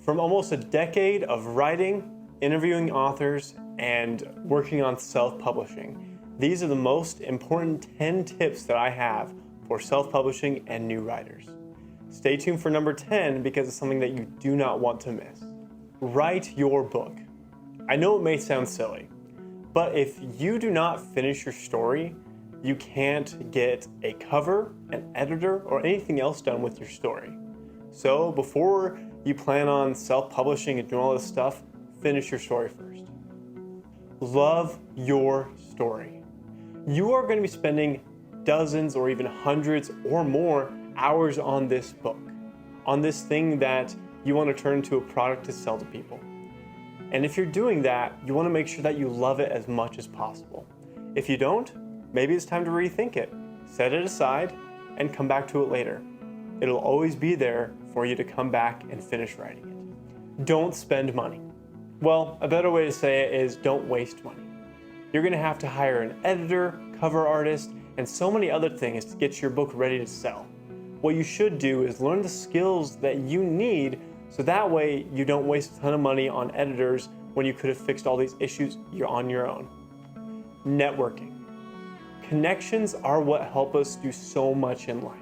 From almost a decade of writing, interviewing authors, and working on self-publishing, these are the most important 10 tips that I have for self-publishing and new writers. Stay tuned for number 10 because it's something that you do not want to miss. Write your book. I know it may sound silly, but if you do not finish your story, you can't get a cover, an editor, or anything else done with your story. So before you plan on self-publishing and doing all this stuff, finish your story first. Love your story. You are going to be spending dozens or even hundreds or more hours on this book, on this thing that you want to turn into a product to sell to people. And if you're doing that, you want to make sure that you love it as much as possible. If you don't, maybe it's time to rethink it. Set it aside and come back to it later. It'll always be there for you to come back and finish writing it. Don't spend money. Well, a better way to say it is don't waste money. You're going to have to hire an editor, cover artist, and so many other things to get your book ready to sell. What you should do is learn the skills that you need so that way you don't waste a ton of money on editors when you could have fixed all these issues on your own. Networking. Connections are what help us do so much in life.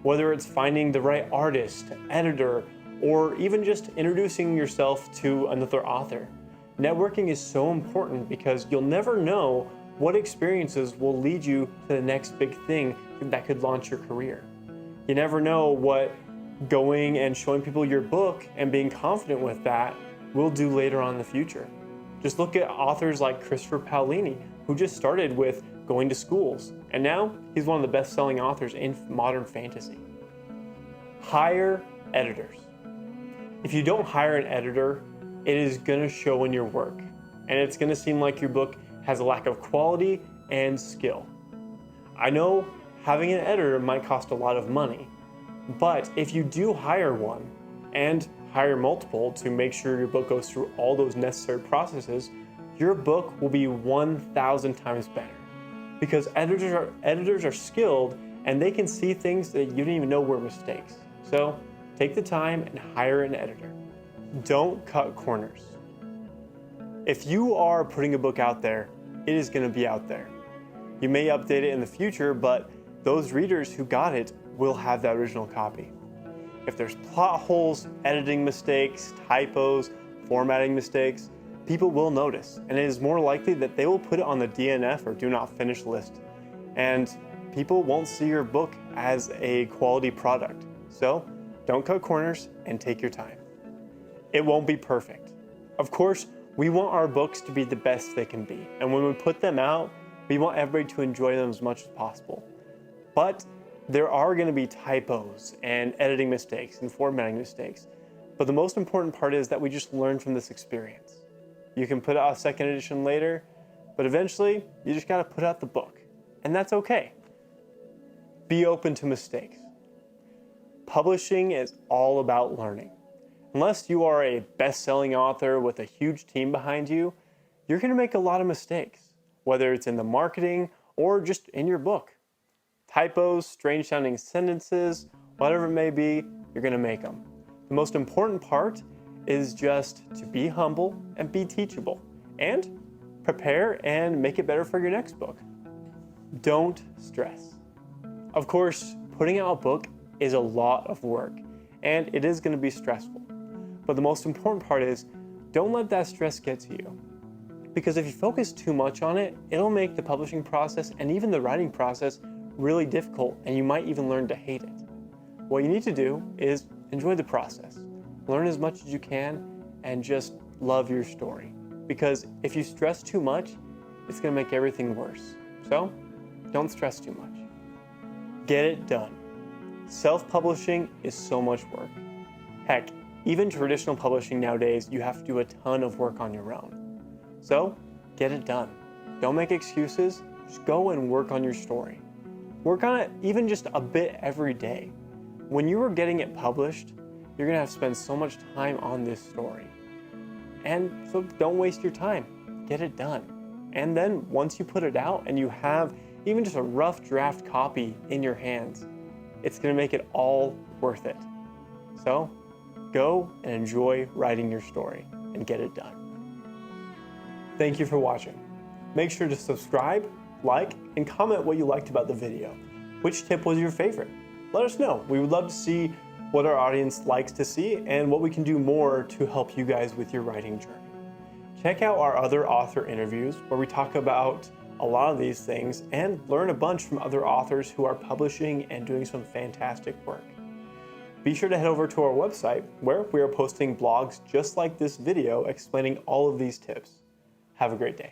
Whether it's finding the right artist, editor, or even just introducing yourself to another author. Networking is so important because you'll never know what experiences will lead you to the next big thing that could launch your career. You never know what going and showing people your book and being confident with that will do later on in the future. Just look at authors like Christopher Paolini, who just started with going to schools, and now he's one of the best-selling authors in modern fantasy. Hire editors. If you don't hire an editor, it is going to show in your work, and it's going to seem like your book has a lack of quality and skill. I know having an editor might cost a lot of money, but if you do hire one and hire multiple to make sure your book goes through all those necessary processes, your book will be 1,000 times better. Because editors are skilled and they can see things that you didn't even know were mistakes. So take the time and hire an editor. Don't cut corners. If you are putting a book out there, it is going to be out there. You may update it in the future, but those readers who got it will have that original copy. If there's plot holes, editing mistakes, typos, formatting mistakes, people will notice, and it is more likely that they will put it on the DNF or do not finish list. And people won't see your book as a quality product. So don't cut corners and take your time. It won't be perfect. Of course, we want our books to be the best they can be. And when we put them out, we want everybody to enjoy them as much as possible. But there are going to be typos and editing mistakes and formatting mistakes. But the most important part is that we just learn from this experience. You can put out a second edition later, but eventually you just got to put out the book. And that's okay. Be open to mistakes. Publishing is all about learning. Unless you are a best-selling author with a huge team behind you, you're going to make a lot of mistakes, whether it's in the marketing or just in your book. Typos, strange-sounding sentences, whatever it may be, you're going to make them. The most important part is just to be humble and be teachable and prepare and make it better for your next book. Don't stress. Of course, putting out a book is a lot of work and it is going to be stressful. But the most important part is don't let that stress get to you. Because if you focus too much on it, it'll make the publishing process and even the writing process really difficult and you might even learn to hate it. What you need to do is enjoy the process. Learn as much as you can and just love your story. Because if you stress too much, it's going to make everything worse. So don't stress too much. Get it done. Self-publishing is so much work. Heck, even traditional publishing nowadays, you have to do a ton of work on your own. So get it done. Don't make excuses. Just go and work on your story. Work on it even just a bit every day. When you are getting it published, you're going to have to spend so much time on this story. And so don't waste your time. Get it done. And then once you put it out and you have even just a rough draft copy in your hands, it's going to make it all worth it. So Go and enjoy writing your story and get it done. Thank you for watching. Make sure to subscribe, like, and comment what you liked about the video. Which tip was your favorite? Let us know. We would love to see what our audience likes to see and what we can do more to help you guys with your writing journey. Check out our other author interviews where we talk about a lot of these things and learn a bunch from other authors who are publishing and doing some fantastic work. Be sure to head over to our website where we are posting blogs just like this video explaining all of these tips. Have a great day.